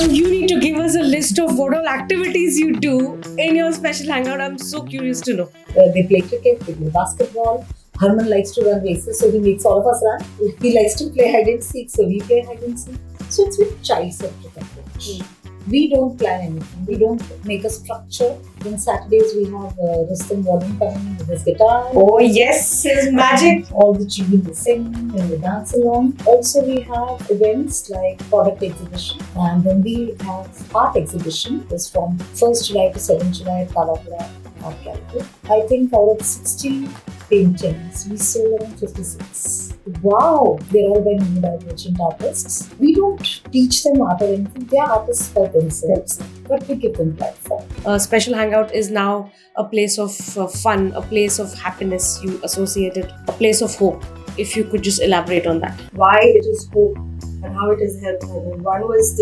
you need to give us a list of what all activities you do in your special hangout. I'm so curious to know. They play cricket, they play basketball. Harman likes to run races, so he makes all of us run. He likes to play hide and seek, so we play hide and seek. So it's with child-centric approach. We don't plan anything. We don't make a structure. On Saturdays, we have Rustam Warden coming with his guitar. Oh yes, his magic. All the children will sing and we dance along. Also, we have events like product exhibition, and then we have art exhibition. It's from 1st July to 7th July at Kavapura Art Gallery. I think out of 60 paintings, we sold around 56. Wow! They're all by neurodivergent artists. We don't teach them art or anything. They are artists for themselves, but we give them platform. Special Hangout is now a place of fun, a place of happiness. You associate it, a place of hope. If you could just elaborate on that. Why it is hope and how it has helped women. One was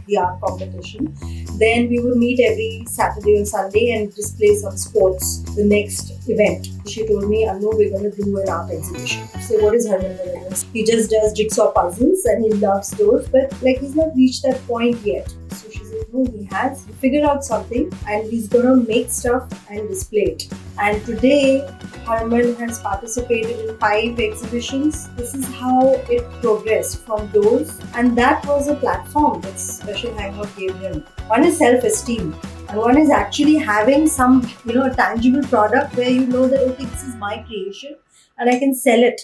the art competition. Then we would meet every Saturday or Sunday and display some sports. The next event, she told me, Anu, we're going to do an art exhibition. So what is Harman going to do? He just does jigsaw puzzles and he loves those, but like he's not reached that point yet. So she said, no, he has figured out something and he's going to make stuff and display it. And today, Harman has participated in 5 exhibitions. This is how it progressed from those, and that was a platform that Special Hangout gave him. One is self-esteem, and one is actually having some, a tangible product where you know that, okay, this is my creation and I can sell it.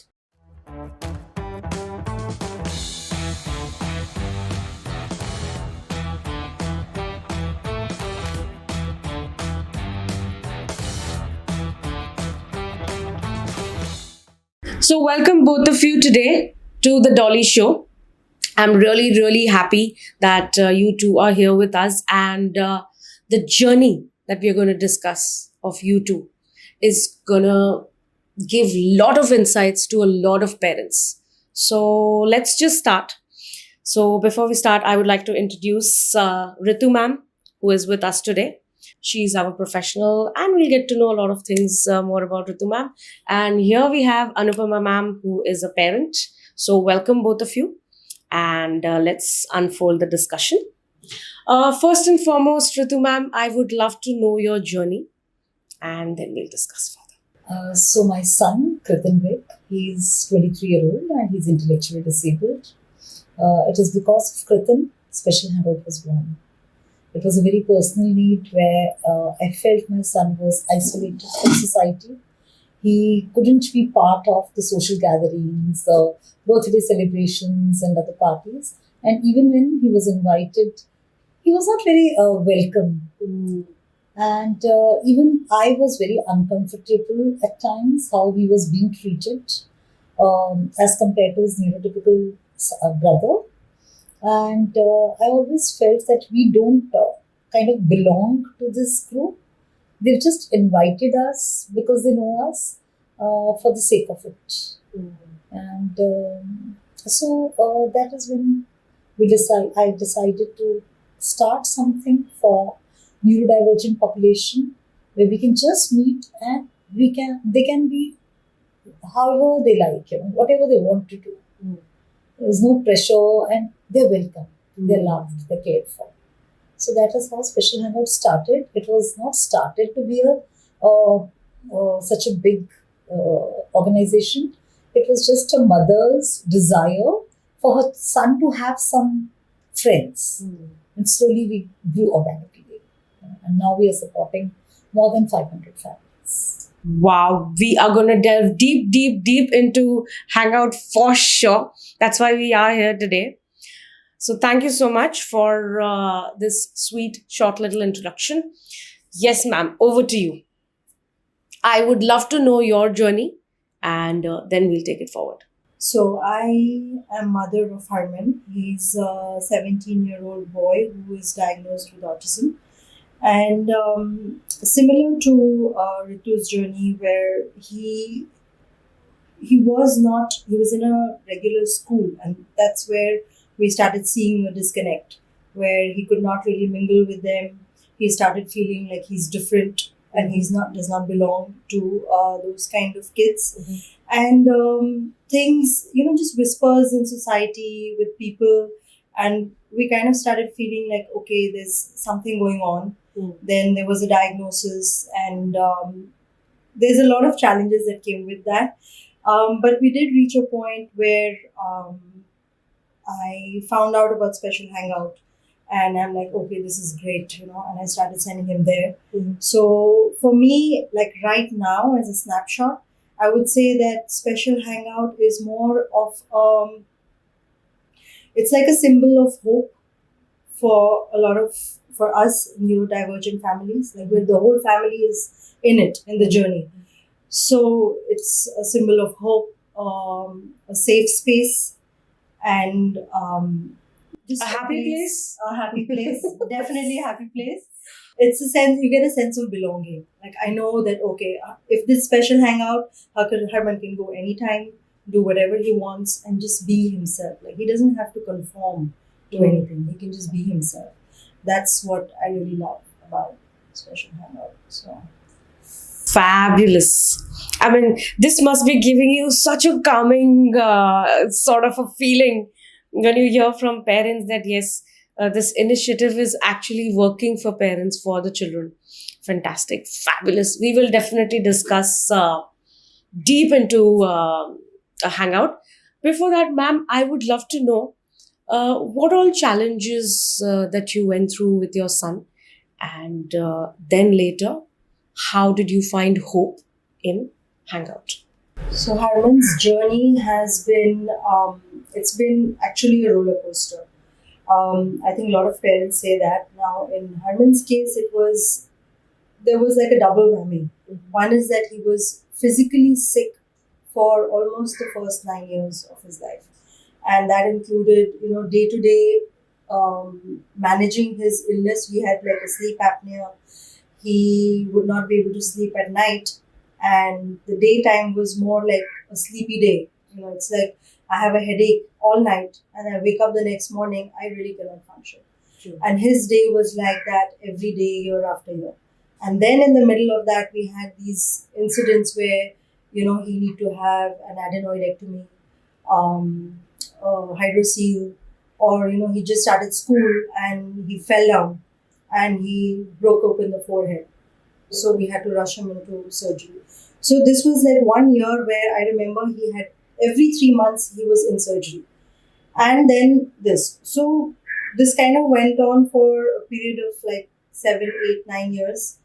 So welcome both of you today to the Dolly Show. I'm really, really happy that you two are here with us, and the journey that we are going to discuss of you two is going to give a lot of insights to a lot of parents. So let's just start. So before we start, I would like to introduce Ritu ma'am, who is with us today. She's our professional, and we'll get to know a lot of things more about Ritu ma'am. And here we have Anupama ma'am, who is a parent. So welcome both of you, and let's unfold the discussion. First and foremost, Ritu ma'am, I would love to know your journey, and then we'll discuss further. So my son, Ritu Vig, he's 23-year-old and he's intellectually disabled. It is because of Ritu, Special Hangout was born. It was a very personal need where I felt my son was isolated from society. He couldn't be part of the social gatherings, the birthday celebrations and other parties. And even when he was invited, he was not very welcome. And even I was very uncomfortable at times how he was being treated as compared to his neurotypical brother. And I always felt that we don't kind of belong to this group. They've just invited us because they know us for the sake of it. And so that is when I decided to start something for neurodivergent population where we can just meet and they can be however they like, whatever they want to do. There's no pressure and they're welcome, they're loved, they're cared for. So that is how Special Hangout started. It was not started to be such a big organization. It was just a mother's desire for her son to have some friends. And slowly we grew organically. And now we are supporting more than 500 families. Wow, we are going to delve deep into Hangout for sure. That's why we are here today. So thank you so much for this sweet, short little introduction. Yes, ma'am, over to you. I would love to know your journey, and then we'll take it forward. So I am mother of Harman. He's a 17-year-old boy who is diagnosed with autism. And similar to Ritu's journey, where he was in a regular school, and that's where we started seeing a disconnect, where he could not really mingle with them. He started feeling like he's different and does not belong to those kind of kids. And things, just whispers in society with people And we kind of started feeling like, okay, there's something going on. Then there was a diagnosis, and there's a lot of challenges that came with that. But we did reach a point where I found out about Special Hangout, and I'm like, okay, this is great, and I started sending him there. So for me, like right now, as a snapshot, I would say that Special Hangout is more of it's like a symbol of hope for a lot of for us neurodivergent families, like where the whole family is in it in the journey. So it's a symbol of hope, a safe space, and just A happy place? A happy place, definitely a happy place. It's a sense, you get a sense of belonging. Like I know that, okay, if this special hangout, Harman can go anytime, do whatever he wants, and just be himself. Like he doesn't have to conform to anything. He can just be himself. That's what I really love about special hangout. So Fabulous. I mean, this must be giving you such a calming sort of a feeling when you hear from parents that yes, this initiative is actually working for parents for the children. Fantastic, fabulous. We will definitely discuss deep into a hangout. Before that, ma'am, I would love to know what all challenges that you went through with your son, and then later, how did you find hope in hangout? So Harman's journey has been, it's been actually a roller coaster. I think a lot of parents say that. Now, in Harman's case, there was like a double whammy. One is that he was physically sick for almost the first 9 years of his life. And that included, day to day managing his illness. We had like a sleep apnea. He would not be able to sleep at night. And the daytime was more like a sleepy day. It's like I have a headache all night and I wake up the next morning, I really cannot function. True. And his day was like that every day, year after year. And then in the middle of that, we had these incidents where, he need to have an adenoidectomy, hydrocele, or, he just started school and he fell down and he broke open the forehead. So we had to rush him into surgery. So this was like 1 year where I remember he had every 3 months he was in surgery. And then this. So this kind of went on for a period of like 7, 8, 9 years.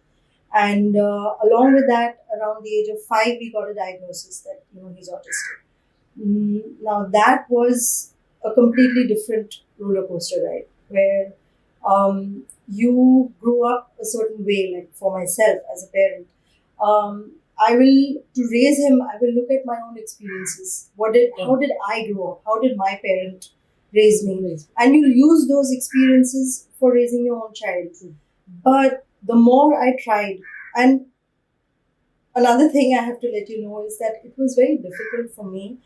And along with that, around the age of 5, we got a diagnosis that, he's autistic. Now that was a completely different roller coaster ride where you grow up a certain way. Like for myself as a parent, to raise him, I will look at my own experiences. How did I grow up? How did my parent raise me? And you'll use those experiences for raising your own child. But the more I tried, and another thing I have to let you know is that it was very difficult for me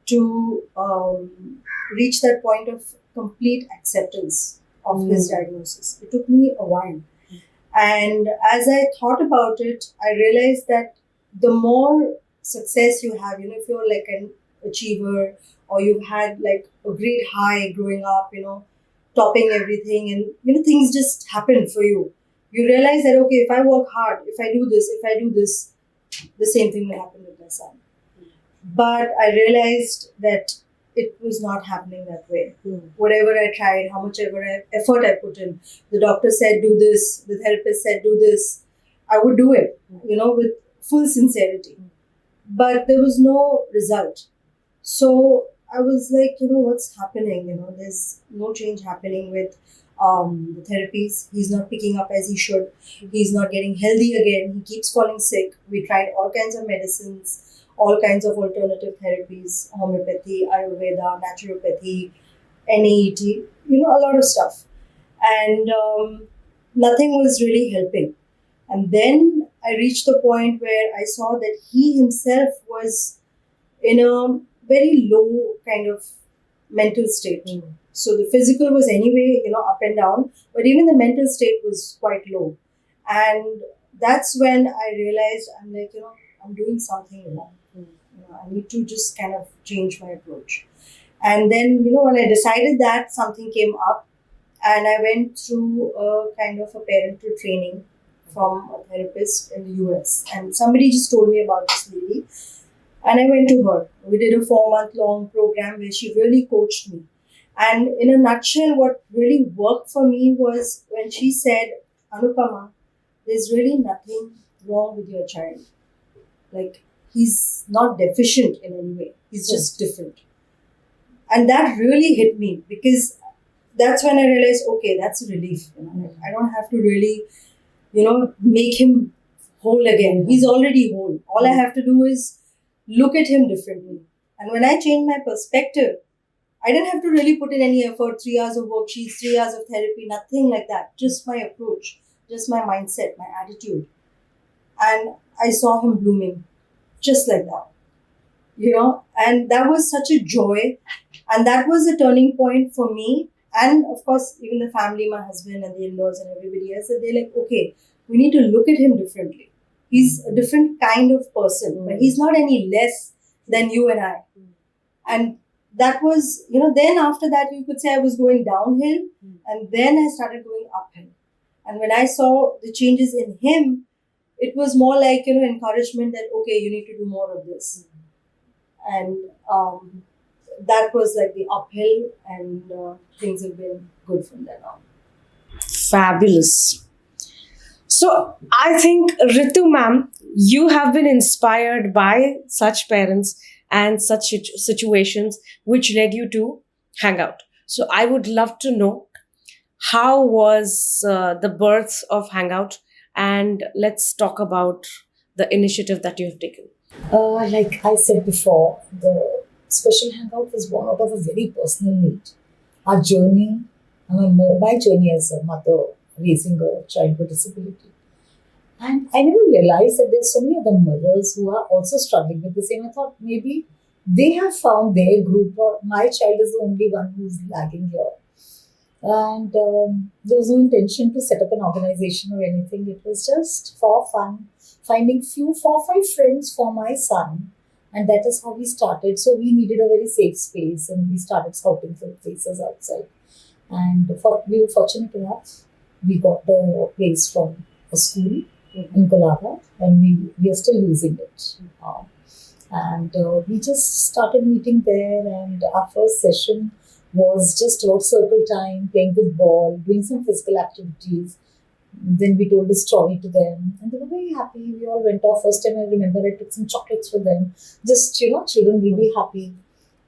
to reach that point of complete acceptance of his diagnosis. It took me a while. And as I thought about it, I realized that the more success you have, if you're like an achiever or you've had like a great high growing up, topping everything and, things just happen for you. You realize that, okay, if I work hard, if I do this, the same thing will happen with my son. But I realized that it was not happening that way. Whatever I tried, how much effort I put in, the doctor said do this, the therapist said do this, I would do it, with full sincerity. But there was no result. So I was like, what's happening? There's no change happening with the therapies. He's not picking up as he should. He's not getting healthy again. He keeps falling sick. We tried all kinds of medicines, all kinds of alternative therapies, homeopathy, Ayurveda, naturopathy, NEET, a lot of stuff. And nothing was really helping. And then I reached the point where I saw that he himself was in a very low kind of mental state. So the physical was anyway, up and down, but even the mental state was quite low. And that's when I realized I'm like, I'm doing something wrong. I need to just kind of change my approach. And then, when I decided that, something came up, and I went through a kind of a parental training from a therapist in the US. And somebody just told me about this lady, and I went to her. We did a 4-month long program where she really coached me. And in a nutshell, what really worked for me was when she said, Anupama, there's really nothing wrong with your child. Like, he's not deficient in any way, he's just different. And that really hit me, because that's when I realized, okay, that's a relief. Like, I don't have to really, make him whole again. He's already whole. All I have to do is look at him differently. And when I changed my perspective, I didn't have to really put in any effort, 3 hours of worksheets, 3 hours of therapy, nothing like that. Just my approach, just my mindset, my attitude. And I saw him blooming just like that. And that was such a joy. And that was a turning point for me. And of course, even the family, my husband and the in-laws and everybody else, that they're like, okay, we need to look at him differently. He's a different kind of person, but he's not any less than you and I. And that was, then after that, you could say I was going downhill, and then I started going uphill. And when I saw the changes in him, it was more like, encouragement that, okay, you need to do more of this. And that was like the uphill, and things have been good from there on. Fabulous. So I think, Ritu ma'am, you have been inspired by such parents and such situations which led you to Hangout. So I would love to know, how was the birth of Hangout, and let's talk about the initiative that you have taken. Like I said before, the Special Hangout was born out of a very personal need. Our journey, my journey as a mother raising a child with disability. And I never realized that there's so many other mothers who are also struggling with the same. I thought maybe they have found their group, or my child is the only one who's lagging here. And there was no intention to set up an organization or anything. It was just for fun, finding 4-5 friends for my son. And that is how we started. So we needed a very safe space, and we started scouting for places outside. And we were fortunate enough, we got a place from a school in Kolaba, and we are still using it. We just started meeting there, and our first session was just about circle time, playing with ball, doing some physical activities. Then we told a story to them, and they were very happy. We all went off. First time I remember, I took some chocolates for them. Just, children will be happy.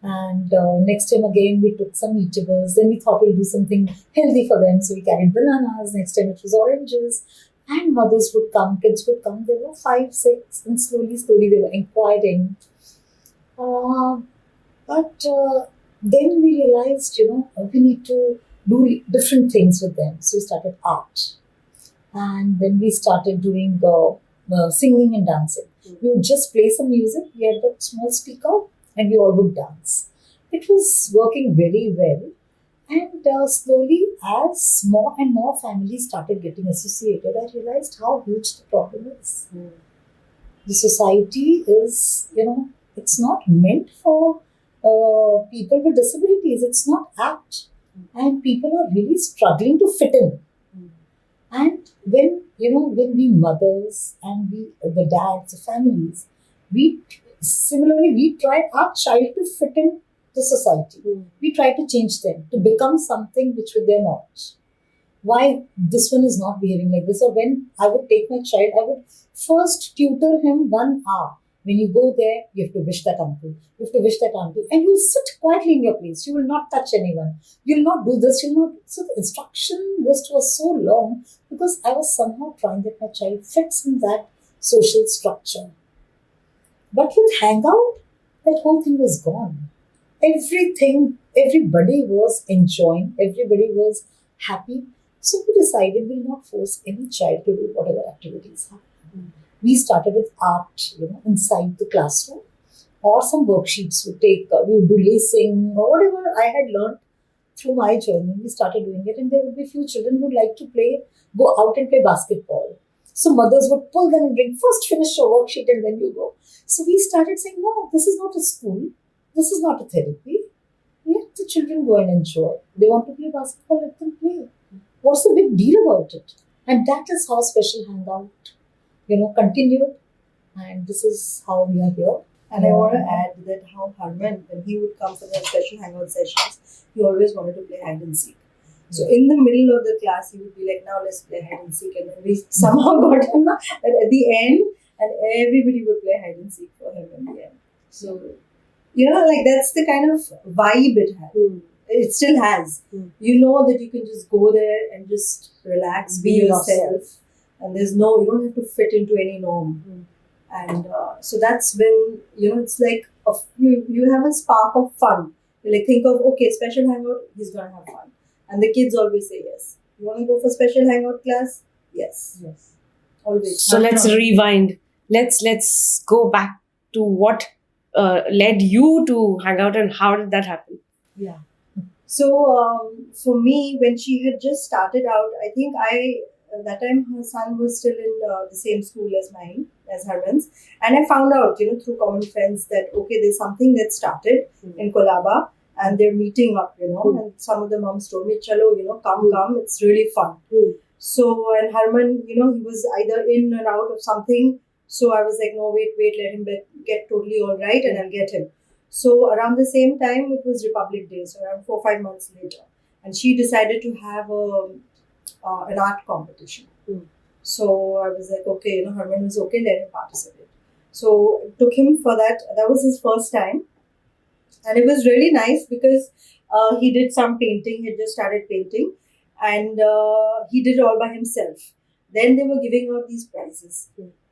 And next time again, we took some eatables. Then we thought we'll do something healthy for them. So we carried bananas. Next time it was oranges. And mothers would come, kids would come. There were 5, 6, and slowly they were inquiring. But then we realized, we need to do different things with them. So we started art. And then we started doing singing and dancing. We would just play some music. We had a small speaker, and we all would dance. It was working very well. And slowly, as more and more families started getting associated, I realized how huge the problem is. The society is, it's not meant for people with disabilities. It's not apt. And people are really struggling to fit in. And when we mothers and the dads, the families, we try our child to fit in the society. We try to change them to become something which they're not. Why this one is not behaving like this? Or when I would take my child, I would first tutor him 1 hour. When you go there, you have to wish that uncle. You have to wish that auntie. And you'll sit quietly in your place. You will not touch anyone. You'll not do this. So the instruction list was so long because I was somehow trying that my child fits in that social structure. But with Hangout, that whole thing was gone. Everybody was enjoying. Everybody was happy. So we decided we'll not force any child to do whatever activities happen. We started with art, inside the classroom, or some worksheets we would do lacing or whatever I had learned through my journey. We started doing it, and there would be a few children who would like to go out and play basketball. So mothers would pull them and bring, first finish your worksheet and then you go. So we started saying, no, this is not a school. This is not a therapy. let the children go and enjoy. They want to play basketball, let them play. What's the big deal about it? And that is how Special Hangout, continued. And this is how we are here. And I want to add that how Harman, when he would come for the special hangout sessions, he always wanted to play hide and seek. So in the middle of the class, he would be like, now let's play hide and seek. And then we somehow got him that at the end, and everybody would play hide and seek for him in the end. So, like that's the kind of vibe it had. It still has. You know that you can just go there and just relax, be yourself. And you don't have to fit into any norm. And so that's when, it's like you have a spark of fun. You like think of, okay, special hangout, he's going to have fun. And the kids always say yes. You want to go for special hangout class? Yes. Always. So let's rewind. Let's go back to what led you to hang out and how did that happen? Yeah. So for me, when she had just started out, I think that time her son was still in the same school as mine, as Harman's. And I found out, through common friends that, okay, there's something that started in Kolaba and they're meeting up, and some of the moms told me, chalo, come, it's really fun. So, and Harman, he was either in and out of something. So I was like, no, wait, let him get totally all right and I'll get him. So around the same time, it was Republic Day, so around 4 or 5 months later. And she decided to have an art competition. So I was like, okay, Harman was okay, let him participate. So I took him for that. That was his first time. And it was really nice because he did some painting. He had just started painting. And he did it all by himself. Then they were giving out these prizes.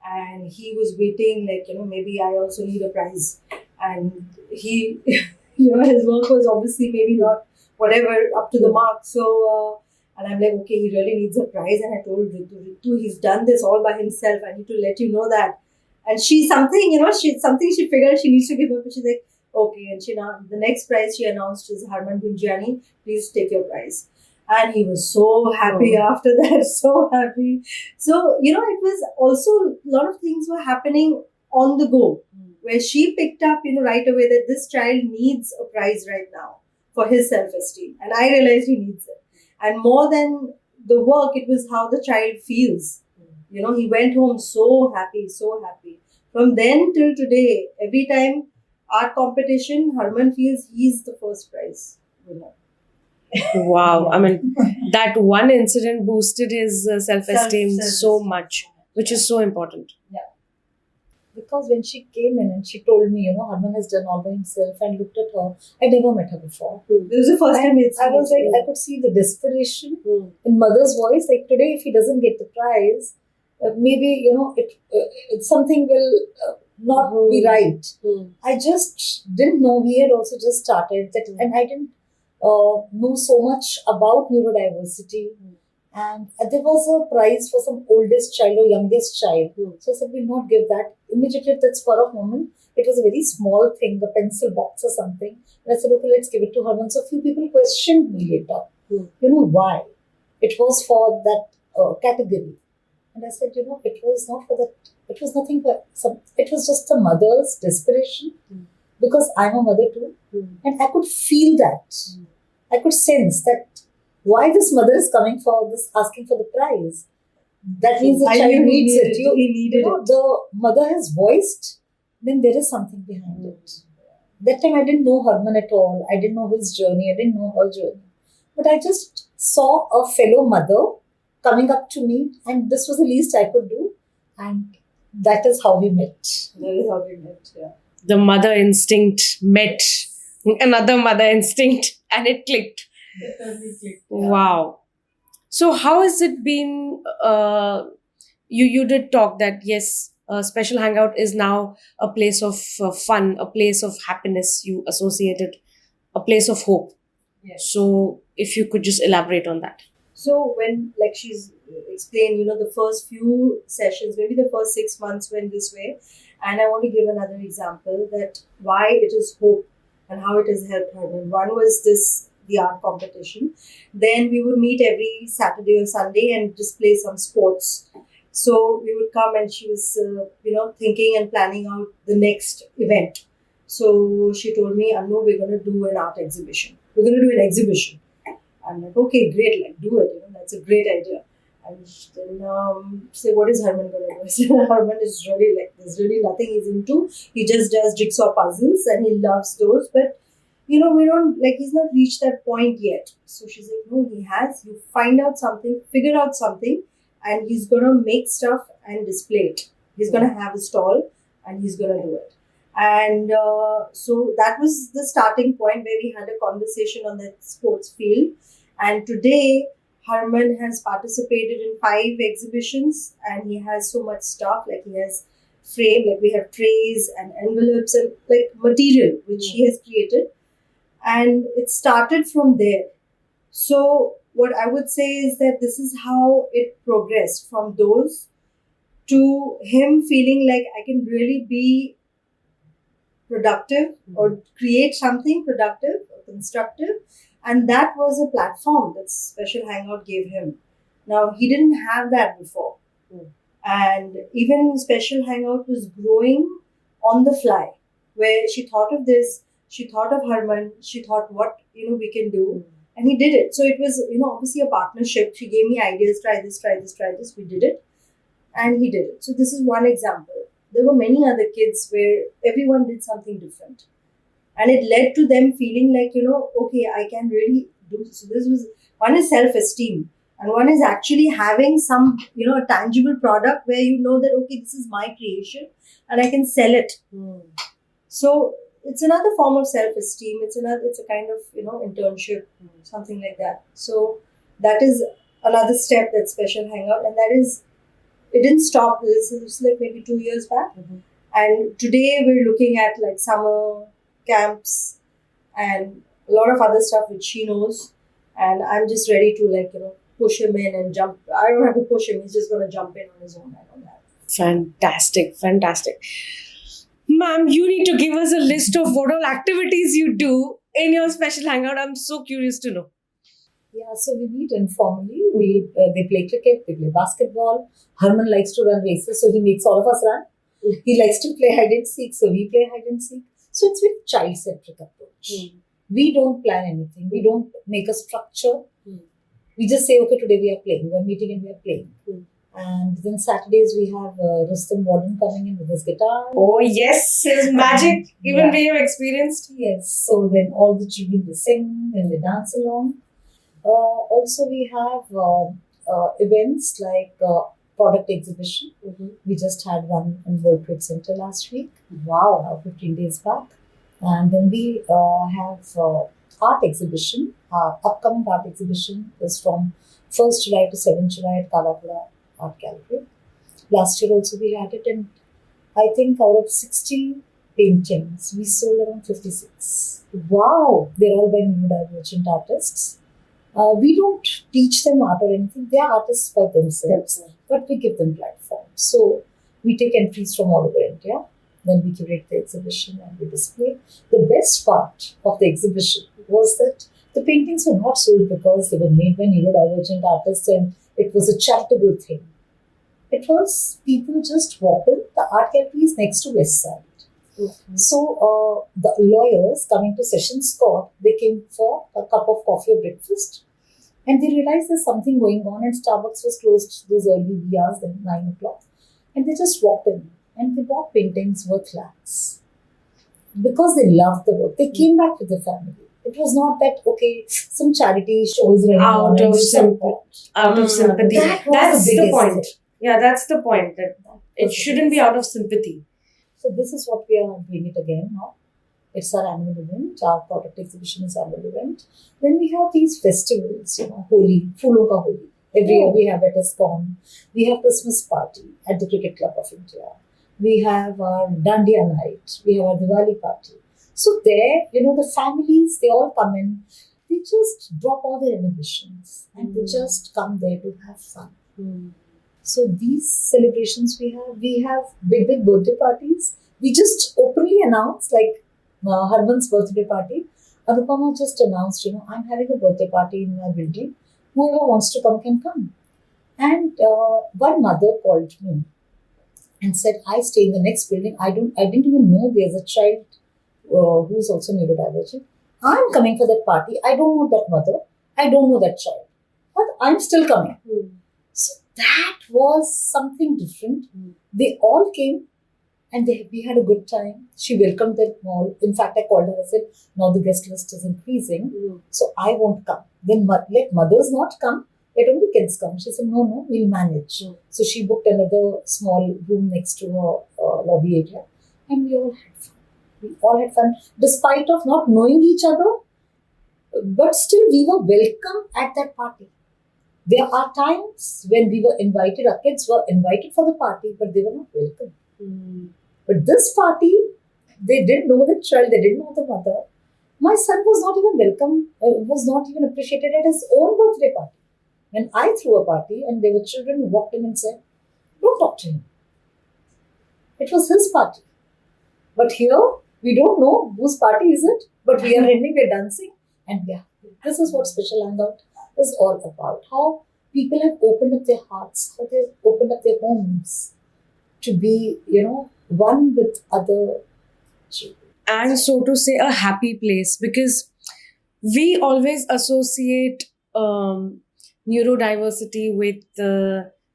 And he was waiting, like, maybe I also need a prize. And he, his work was obviously maybe not whatever up to the mark. So, and I'm like, okay, he really needs a prize. And I told Ritu, he's done this all by himself. I need to let you know that. And she figured she needs to give up. But she's like, okay. And the next prize she announced is Bhimjiani, please take your prize. And he was so happy after that, so happy. So, it was also a lot of things were happening on the go, where she picked up, right away that this child needs a prize right now for his self-esteem. And I realized he needs it. And more than the work, it was how the child feels. He went home so happy, so happy. From then till today, every time art competition, Harman feels he's the first prize winner. Wow. I mean, that one incident boosted his self-esteem so much, which is so important. Yeah. Because when she came in and she told me, Harman has done all by himself, and looked at her, I never met her before. This was the first time I was like, I could see the desperation in mother's voice. Like, today, if he doesn't get the prize, maybe, something will not be right. I just didn't know. He had also just started that, and I didn't know so much about neurodiversity. And there was a prize for some oldest child or youngest child. So I said, we'll not give that. Immediately at that spur of moment, it was a very small thing, a pencil box or something. And I said, okay, let's give it to Harman. So a few people questioned me later. Why? It was for that category. And I said, it was not for that. It was nothing but it was just a mother's desperation. Because I'm a mother too. And I could feel that. I could sense that why this mother is coming for this, asking for the prize. That means the child needs it. He needed it. The mother has voiced, then there is something behind it. That time I didn't know Harman at all. I didn't know his journey. I didn't know her journey. But I just saw a fellow mother coming up to me, and this was the least I could do. And that is how we met. Yeah. The mother instinct met another mother instinct and it clicked. Wow. So how has it been? You did talk that yes, Special Hangout is now a place of fun, a place of happiness. You associated a place of hope. Yes. So if you could just elaborate on that. So when, like she's explained, the first few sessions, maybe the first 6 months went this way. And I want to give another example that why it is hope and how it has helped her. One was the art competition. Then we would meet every Saturday or Sunday and just play some sports. So we would come and she was, thinking and planning out the next event. So she told me, Anu, we're going to do an art exhibition. We're going to do an exhibition. I'm like, okay, great, like do it. That's a great idea. And then say, what is Herman going to do? I said, Herman is really like, there's really nothing he's into. He just does jigsaw puzzles and he loves those. But, we don't, like, he's not reached that point yet. So she's like, no, he has. You find out something, figure out something, and he's going to make stuff and display it. He's going to have a stall and he's going to do it. And so that was the starting point where we had a conversation on that sports field. And today, Herman has participated in 5 exhibitions and he has so much stuff. Like he has frame, like we have trays and envelopes and like material which he has created. And it started from there. So what I would say is that this is how it progressed from those to him feeling like I can really be productive or create something productive or constructive. And that was a platform that Special Hangout gave him. Now, he didn't have that before. And even Special Hangout was growing on the fly, where she thought of this, she thought of Herman, she thought what, we can do. And he did it. So it was, obviously a partnership. She gave me ideas, try this, try this, try this. We did it. And he did it. So this is one example. There were many other kids where everyone did something different. And it led to them feeling like, okay, I can really do this. So this was, one is self-esteem. And one is actually having some, a tangible product where you know that, okay, this is my creation and I can sell it. So it's another form of self-esteem. It's a kind of, internship, something like that. So that is another step that's Special Hangout. And that is, it didn't stop. This is like maybe 2 years back. And today we're looking at like summer camps and a lot of other stuff which she knows. And I'm just ready to push him in and jump. I don't have to push him. He's just going to jump in on his own. I know that. Fantastic. Ma'am, you need to give us a list of what all activities you do in your Special Hangout. I'm so curious to know. Yeah, so we meet informally. They play cricket, they play basketball. Herman likes to run races, so he makes all of us run. He likes to play hide and seek, so we play hide and seek. So it's very child-centric approach. We don't plan anything. We don't make a structure. We just say, okay, today we are playing. We are meeting and we are playing. And then Saturdays we have Rustam Warden coming in with his guitar. Oh yes, his magic. Even we have experienced. Yes. So then all the children, they sing and they dance along. Also we have events like product exhibition. We just had one in World Trade Center last week. Wow. 15 days back. And then we have art exhibition. Our upcoming art exhibition is from 1st July to 7th July at Kalapura Art Gallery. Last year also we had it, and I think out of 60 paintings, we sold around 56. Wow! They're all by neurodivergent artists. We don't teach them art or anything. They are artists by themselves, but we give them platforms. So we take entries from all over India. Then we curate the exhibition and we display. The best part of the exhibition was that the paintings were not sold because they were made by neurodivergent artists and it was a charitable thing. It was people just walk in. The art gallery is next to West Side. So the lawyers coming to Sessions Court, they came for a cup of coffee or breakfast. And they realized there's something going on and Starbucks was closed those early hours, then 9 o'clock. And they just walked in and they bought paintings worth lakhs. Because they loved the work. They came back with the family. It was not that, okay, some charity shows running out of sympathy. That's the point. Yeah, that's the point. That it shouldn't be out of sympathy. So this is what we are doing it again now. It's our annual event. Our product exhibition is our annual event. Then we have these festivals, Holi, Phoolon Ka Holi. Every year we have at ISKCON. We have Christmas party at the Cricket Club of India. We have our Dandiya night. We have our Diwali party. So there, the families, they all come in. They just drop all their inhibitions and they just come there to have fun. So these celebrations we have big birthday parties. We just openly announce, like Harman's birthday party. Anupama just announced, I'm having a birthday party in my building. Whoever wants to come can come. And one mother called me and said, I stay in the next building. I didn't even know there's a child who's also neurodivergent. I'm coming for that party. I don't know that mother. I don't know that child. But I'm still coming. So that was something different. They all came and we had a good time. She welcomed them all. In fact, I called her and said, now the guest list is increasing. So I won't come. Then let mothers not come. Let only kids come. She said, no, we'll manage. So she booked another small room next to her lobby area. And we all had fun. We all had fun. Despite of not knowing each other, but still we were welcome at that party. There are times when we were invited, our kids were invited for the party, but they were not welcome. But this party, they didn't know the child, they didn't know the mother. My son was not even welcome, was not even appreciated at his own birthday party. When I threw a party and there were children who walked in and said, don't talk to him. It was his party. But here, we don't know whose party is it, but we are ending, we're dancing, and we are happy. This is what Special Hangout is all about. How people have opened up their hearts, how they've opened up their homes to be, one with other children. And so to say, a happy place, because we always associate neurodiversity with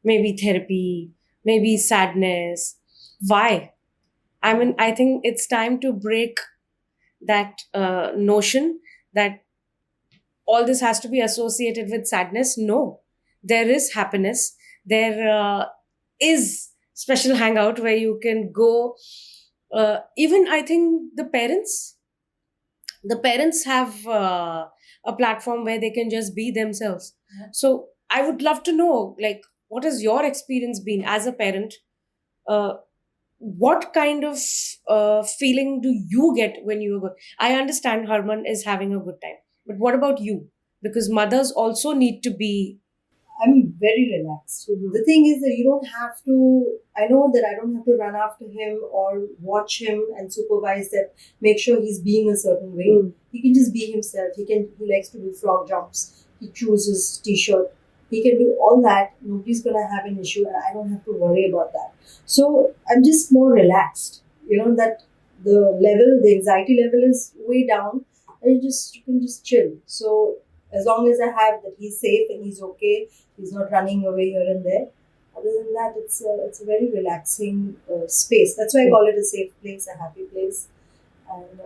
maybe therapy, maybe sadness. Why? I mean, I think it's time to break that notion that all this has to be associated with sadness. No, there is happiness. There is Special Hangout where you can go. Even I think the parents have a platform where they can just be themselves. Yeah. So I would love to know, like, what has your experience been as a parent? What kind of feeling do you get when you go? I understand Harman is having a good time, but what about you? Because mothers also need to be. I'm very relaxed. The thing is that you don't have to, I know that I don't have to run after him or watch him and supervise that, make sure he's being a certain way. He can just be himself. He likes to do frog jumps. He chooses t-shirt. He can do all that. Nobody's going to have an issue and I don't have to worry about that. So I'm just more relaxed. That the anxiety level is way down and you can just chill. So as long as I have that he's safe and he's okay, he's not running away here and there. Other than that, it's a very relaxing space. That's why I call it a safe place, a happy place. And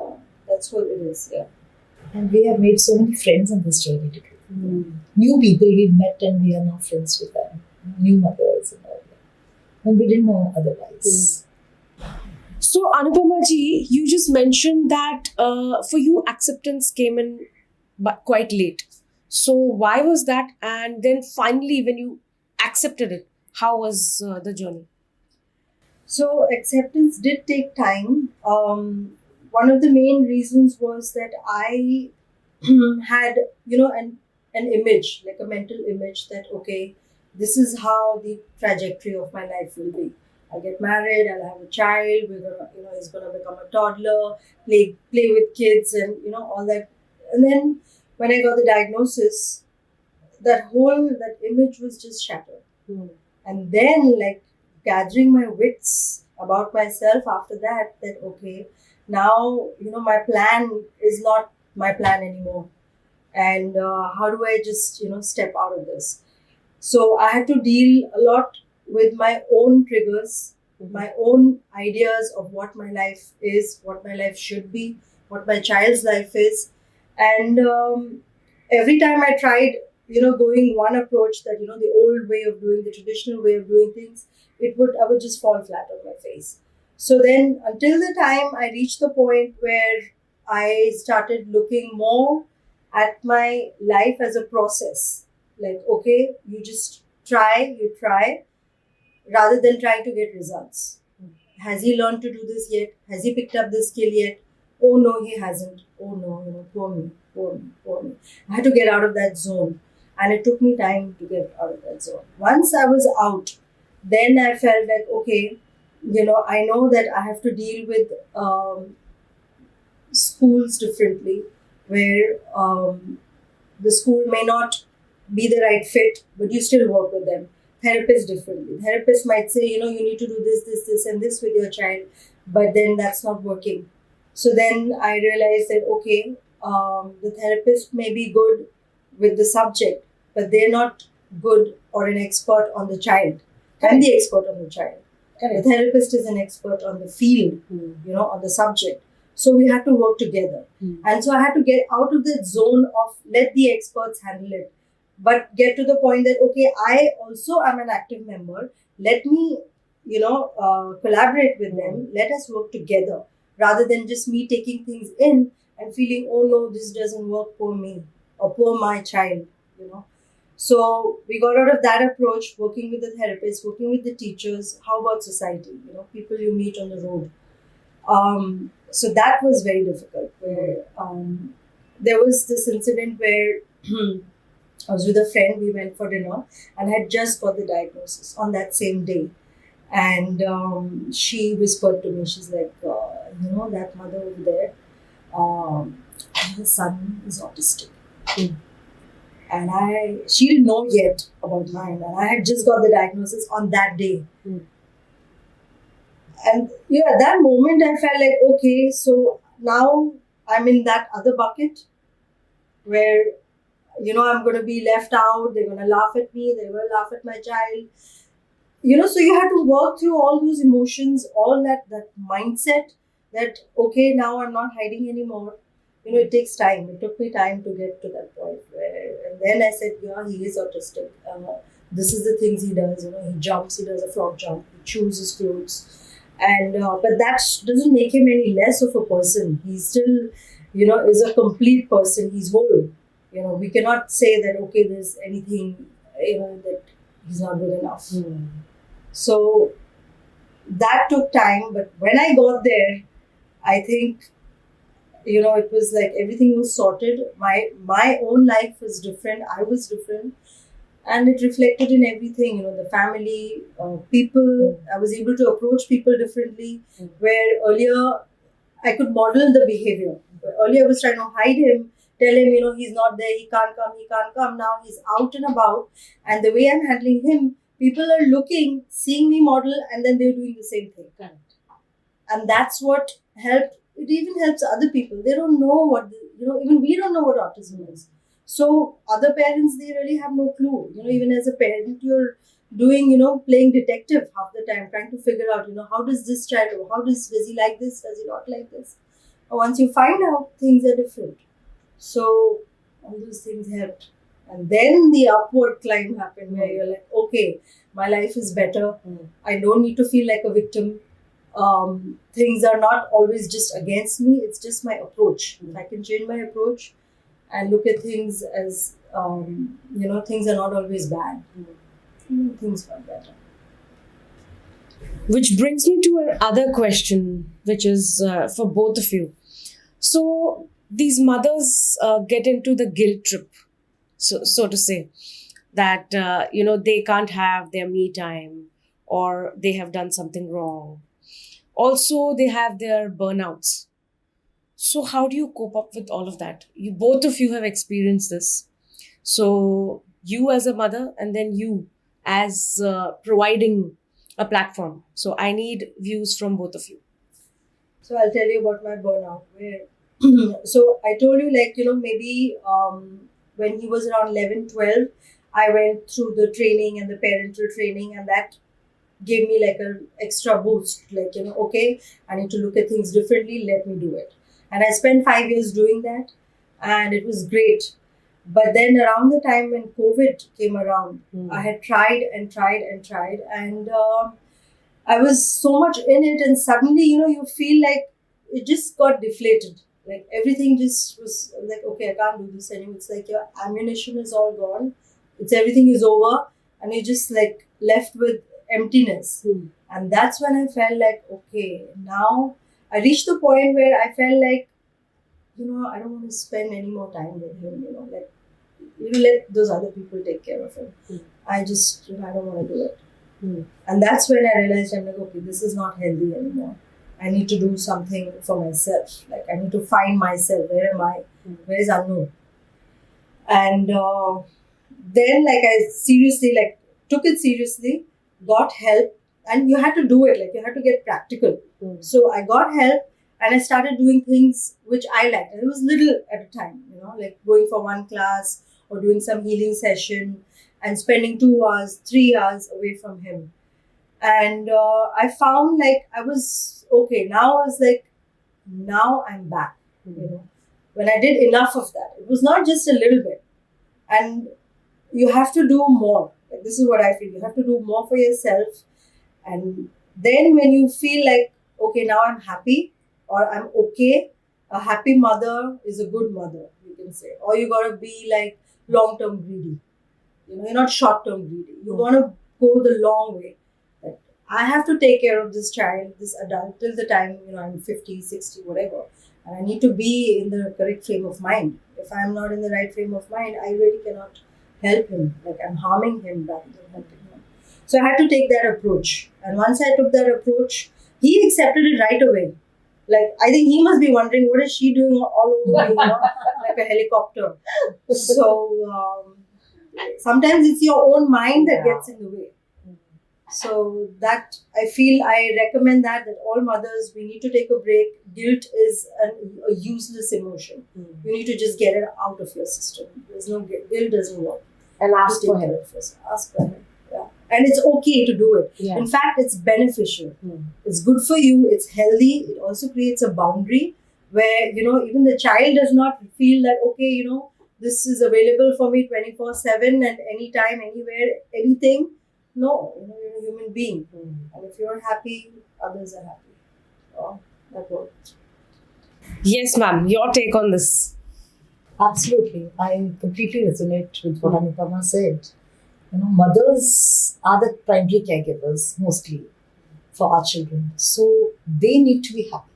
that's what it is, yeah. And we have made so many friends on this journey together. New people we've met and we are now friends with them. New mothers and all that. And we didn't know otherwise. So Anupama ji, you just mentioned that for you acceptance came in but quite late. So why was that? And then finally when you accepted it, how was the journey? So acceptance did take time. One of the main reasons was that I had, an image, like a mental image that, okay, this is how the trajectory of my life will be. I'll get married, I'll have a child, he's gonna become a toddler, play with kids and, all that. And then when I got the diagnosis, that image was just shattered. And then gathering my wits about myself after that okay, now, my plan is not my plan anymore. And how do I just, step out of this? So I had to deal a lot with my own triggers, my own ideas of what my life is, what my life should be, what my child's life is. And every time I tried, going one approach that, the old way of doing, the traditional way of doing things, I would just fall flat on my face. So then until the time I reached the point where I started looking more at my life as a process, okay, you just try, rather than trying to get results. Has he learned to do this yet? Has he picked up this skill yet? Oh no, he hasn't. Oh no, poor me. I had to get out of that zone. And it took me time to get out of that zone. Once I was out, then I felt like, okay, I know that I have to deal with schools differently, where the school may not be the right fit, but you still work with them. Therapists differently. Therapists might say, you need to do this, and this with your child, but then that's not working. So then I realized that, okay, the therapist may be good with the subject, but they're not good or an expert on the child. I'm the expert on the child. The therapist is an expert on the field, on the subject. So we had to work together. And so I had to get out of that zone of let the experts handle it, but get to the point that, okay, I also am an active member. Let me, collaborate with them. Let us work together rather than just me taking things in and feeling, oh no, this doesn't work for me or for my child. So we got out of that approach, working with the therapists, working with the teachers. How about society? People you meet on the road. So that was very difficult. Where there was this incident where I was with a friend. We went for dinner, and I had just got the diagnosis on that same day. And she whispered to me, she's like, that mother over there, her son is autistic. And she didn't know yet about mine, and I had just got the diagnosis on that day. And at that moment I felt like, okay, so now I'm in that other bucket where, I'm going to be left out, they're going to laugh at me, they're going to laugh at my child. So you have to work through all those emotions, all that mindset that, okay, now I'm not hiding anymore. It takes time. It took me time to get to that point and then I said, he is autistic. This is the things he does. He jumps, he does a frog jump, he chews his clothes. And but that doesn't make him any less of a person. He still, is a complete person. He's whole. We cannot say that, okay, there's anything, that he's not good enough. So that took time. But when I got there, I think, it was like everything was sorted. My own life was different. I was different. And it reflected in everything, the family, people. I was able to approach people differently, where earlier I could model the behavior. Earlier I was trying to hide him, tell him, he's not there, he can't come. Now he's out and about. And the way I'm handling him, people are looking, seeing me model, and then they're doing the same thing. Correct. And that's what helped. It even helps other people. They don't know what, even we don't know what autism is. So other parents, they really have no clue. Even as a parent, you're doing, playing detective half the time, trying to figure out, how does this child, does he like this? Does he not like this? And once you find out, things are different. So all those things helped. And then the upward climb happened where you're like, okay, my life is better. I don't need to feel like a victim. Things are not always just against me. It's just my approach. If I can change my approach and look at things as, things are not always bad. Things got better. Which brings me to another question, which is for both of you. So these mothers get into the guilt trip, so to say, that, they can't have their me time or they have done something wrong. Also, they have their burnouts. So how do you cope up with all of that? Both of you have experienced this. So you as a mother and then you as providing a platform. So I need views from both of you. So I'll tell you about my burnout. So I told you, maybe when he was around 11, 12, I went through the training and the parental training, and that gave me like an extra boost. Okay, I need to look at things differently. Let me do it. And I spent 5 years doing that, and it was great. But then around the time when COVID came around, I had tried, and I was so much in it, and suddenly, you feel like it just got deflated. Like everything just was like, okay, I can't do this anymore. It's like your ammunition is all gone. Everything is over, and you're just like left with emptiness. And that's when I felt like, okay, now I reached the point where I felt like, I don't want to spend any more time with him, let those other people take care of him. I just, I don't want to do it. And that's when I realized, I'm like, okay, this is not healthy anymore. I need to do something for myself. Like, I need to find myself. Where am I? Where is Anu? And then, I seriously, took it seriously, got help, and you had to do it. You had to get practical. So I got help, And I started doing things which I liked. And it was little at a time, like going for one class or doing some healing session and spending 2 hours, 3 hours away from him. And I found like I was okay. Now I was like, now I'm back. When I did enough of that, it was not just a little bit. And you have to do more. Like, this is what I feel. You have to do more for yourself. And then when you feel like, okay, now I'm happy or I'm okay, a happy mother is a good mother, you can say. Or you got to be like long-term greedy. You're not short-term greedy. You want to go the long way. Like, I have to take care of this child, this adult, till the time, I'm 50, 60, whatever. And I need to be in the correct frame of mind. If I'm not in the right frame of mind, I really cannot help him. Like, I'm harming him rather than helping him. So I had to take that approach. And once I took that approach, he accepted it right away. Like, I think he must be wondering, what is she doing all over me, like a helicopter. So sometimes it's your own mind that gets in the way. So that I feel I recommend that all mothers, we need to take a break. Guilt is a useless emotion. You need to just get it out of your system. There's no guilt doesn't work. And ask for help. Ask for help. Yeah. And it's okay to do it. Yeah. In fact, it's beneficial. It's good for you. It's healthy. It also creates a boundary where, even the child does not feel that, okay, this is available for me 24/7 and anytime, anywhere, anything. No, you're a human being. And if you're happy, others are happy. Oh, that works. Yes, ma'am. Your take on this? Absolutely. I completely resonate with what Anupama said. Mothers are the primary caregivers mostly for our children. So they need to be happy.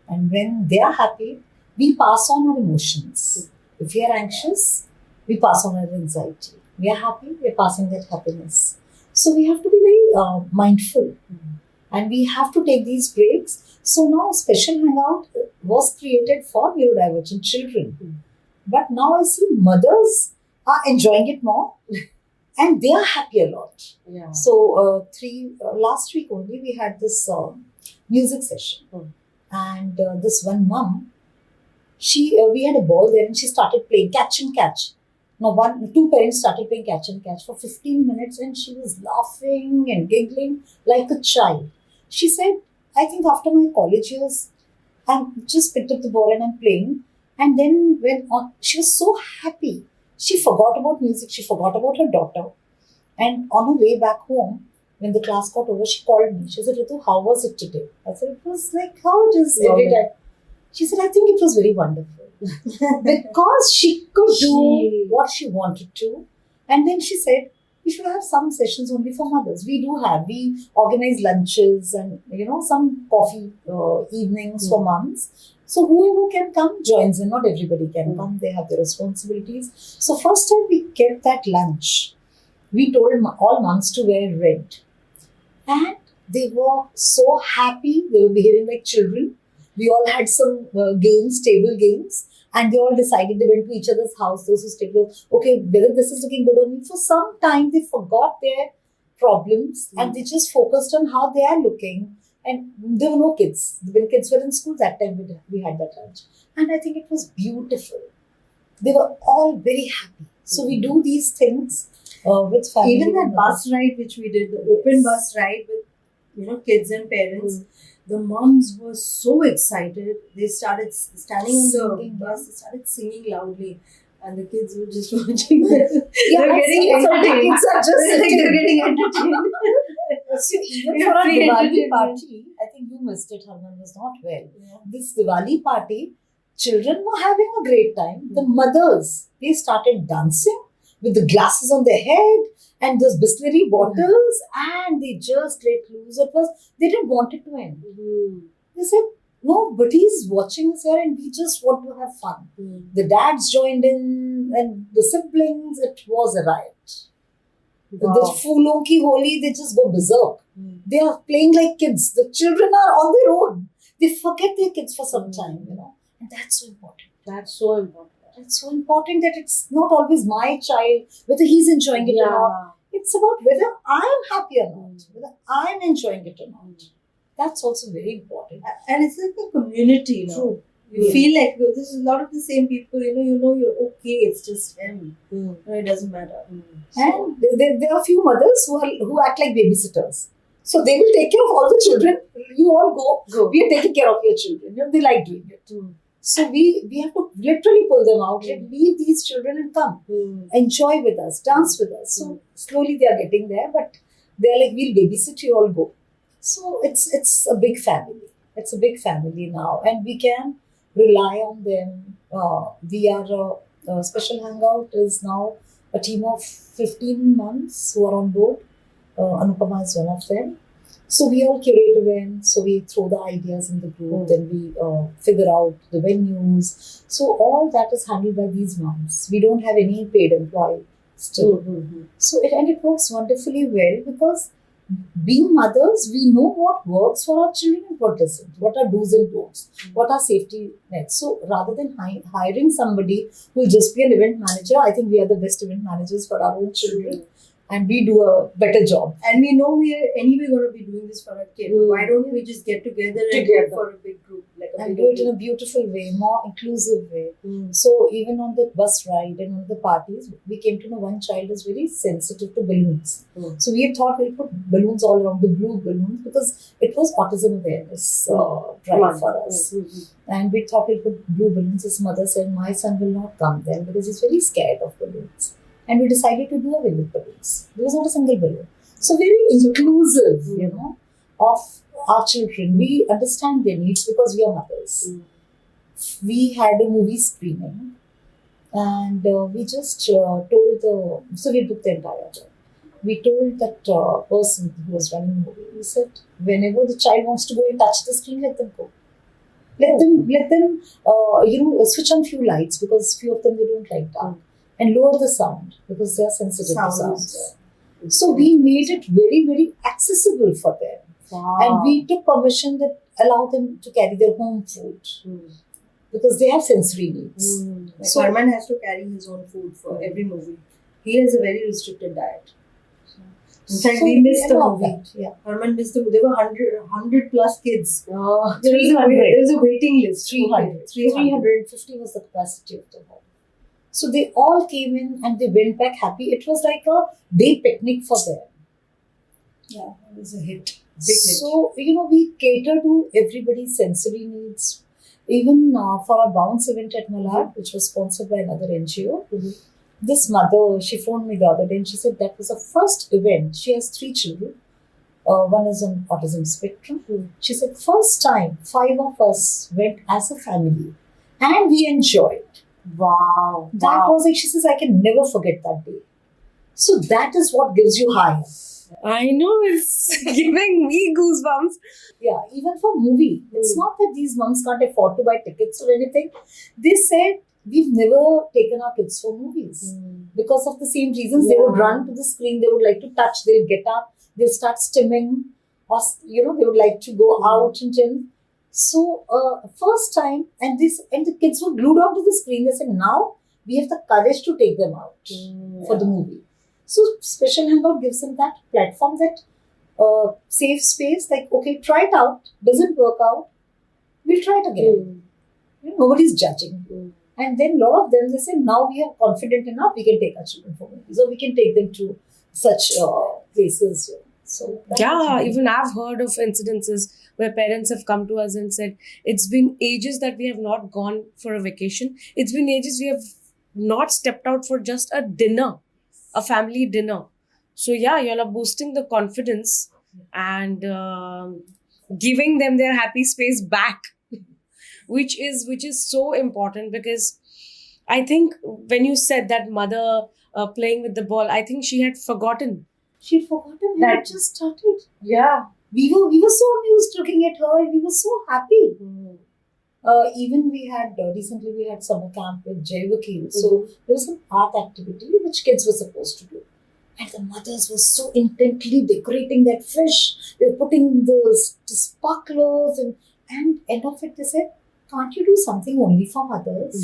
And when they are happy, we pass on our emotions. If we are anxious, we pass on our anxiety. We are happy, we are passing that happiness. So we have to be very mindful. And we have to take these breaks. So now Special Hangout was created for neurodivergent children. But now I see mothers are enjoying it more. And they are happy a lot. Yeah. So last week only we had this music session. And this one mom, we had a ball there and she started playing catch and catch. Now, two parents started playing catch and catch for 15 minutes and she was laughing and giggling like a child. She said, I think after my college years, I just picked up the ball and I'm playing. And then she was so happy. She forgot about music. She forgot about her daughter. And on her way back home, when the class got over, she called me. She said, Ritu, how was it today? I said, it was like how it is every time. She said, I think it was very wonderful. Because she could do what she wanted to. And then she said, we should have some sessions only for mothers. We organize lunches and, some coffee evenings for moms. So whoever can come joins in. Not everybody can come. They have their responsibilities. So first time we kept that lunch, we told all moms to wear red. And they were so happy. They were behaving like children. We all had some games, table games. And they all decided, they went to each other's house, those who stayed close. Okay, whether this is looking good on me. For some time, they forgot their problems and they just focused on how they are looking. And there were no kids. When kids were in school, that time we had that lunch. And I think it was beautiful. They were all very happy. So we do these things with family. Even that bus ride which we did, the open bus ride with kids and parents, the moms were so excited. They started standing on the bus, they started singing loudly. And the kids were just watching this. They're getting entertained. Kids are just they're getting entertained. So even for our Diwali party, I think you missed it, Harman was not well. Yeah. This Diwali party, children were having a great time. The mothers, they started dancing with the glasses on their head and those Bisleri bottles and they just let loose. They didn't want it to end. They said, no, but he's watching us here and we just want to have fun. The dads joined in and the siblings, it was a riot. Wow. The Foolon ki Holi, they just go berserk. They are playing like kids. The children are on their own. They forget their kids for some time, And that's so important. That's so important. It's so important that it's not always my child, whether he's enjoying it or not. It's about whether I'm happy or not, whether I'm enjoying it or not. That's also very important. And it's like a community now. True. You feel like this is a lot of the same people, you're okay, it's just him. Mm. No, it doesn't matter. And there are a few mothers who act like babysitters. So they will take care of all the children. You all go. We are taking care of your children. They like doing it. So we have to literally pull them out and leave these children and come. Enjoy with us, dance with us. So slowly they are getting there, but they're like, we'll babysit, you all go. So it's a big family. It's a big family now, and we can rely on them. We are a Special Hangout is now a team of 15 months who are on board. Anupama is one of them. So we all curate events. So we throw the ideas in the group, then we figure out the venues. So all that is handled by these moms. We don't have any paid employee still. So it works wonderfully well because being mothers, we know what works for our children and what doesn't. What are do's and don'ts? What are safety nets? So rather than hiring somebody who will just be an event manager, I think we are the best event managers for our own children. And we do a better job. And we know we are anyway going to be doing this for a kid. Why don't we just get together and go for a big group? And do it in a beautiful way, more inclusive way. So even on the bus ride and on the parties, we came to know one child is very sensitive to balloons. So we had thought we'll put balloons all around, the blue balloons, because it was autism awareness drive for us. And we thought we'll put blue balloons. His mother said, my son will not come then because he's very scared of balloons. And we decided to do away with balloons. There was not a single balloon. So very inclusive, of our children. We understand their needs because we are mothers. We had a movie screening and we just so we booked the entire time. We told that person who was running the movie, we said, whenever the child wants to go and touch the screen, let them go. Let them switch on few lights because few of them, they don't like dark. And lower the sound because they are sensitive to sounds. So we made it very, very accessible for them. Wow. And we took permission that allow them to carry their home food because they have sensory needs. So Herman has to carry his own food for every movie. He has a very restricted diet. In fact, we missed the movie. Herman missed the movie. There were 100 plus kids. 300. There was a waiting list. 300. 350 was the capacity of the hall. So they all came in and they went back happy. It was like a day picnic for them. Yeah, it was a hit. Big hit. So, we cater to everybody's sensory needs. Even for our bounce event at Malad, which was sponsored by another NGO, this mother, she phoned me the other day and she said that was the first event. She has 3 children. One is on autism spectrum. She said, first time, 5 of us went as a family and we enjoyed. Wow. That was like, she says, I can never forget that day. So that is what gives you high. I know, it's giving me goosebumps. Yeah, even for movie. It's not that these moms can't afford to buy tickets or anything. They said, we've never taken our kids for movies. Because of the same reasons, they would run to the screen, they would like to touch, they'll get up, they'll start stimming, or, they would like to go out and gym. So, first time, and the kids were glued onto the screen. They said, now we have the courage to take them out for the movie. So, Special Hangout gives them that platform, that safe space. Like, okay, try it out. Doesn't work out, we'll try it again. Nobody's judging. And then a lot of them, they say, now we are confident enough, we can take our children for movies, or we can take them to such places. So even I've heard of incidences where parents have come to us and said, it's been ages that we have not gone for a vacation. It's been ages we have not stepped out for just a dinner, a family dinner. So you all are boosting the confidence and giving them their happy space back, which is so important, because I think when you said that mother playing with the ball, I think she had forgotten. She'd forgotten that it just started. Yeah. We were so amused looking at her and we were so happy. Even we had, recently we had summer camp with Jai Vakil. So there was some art activity which kids were supposed to do. And the mothers were so intently decorating that fish. They were putting the sparklers and end of it they said, can't you do something only for mothers?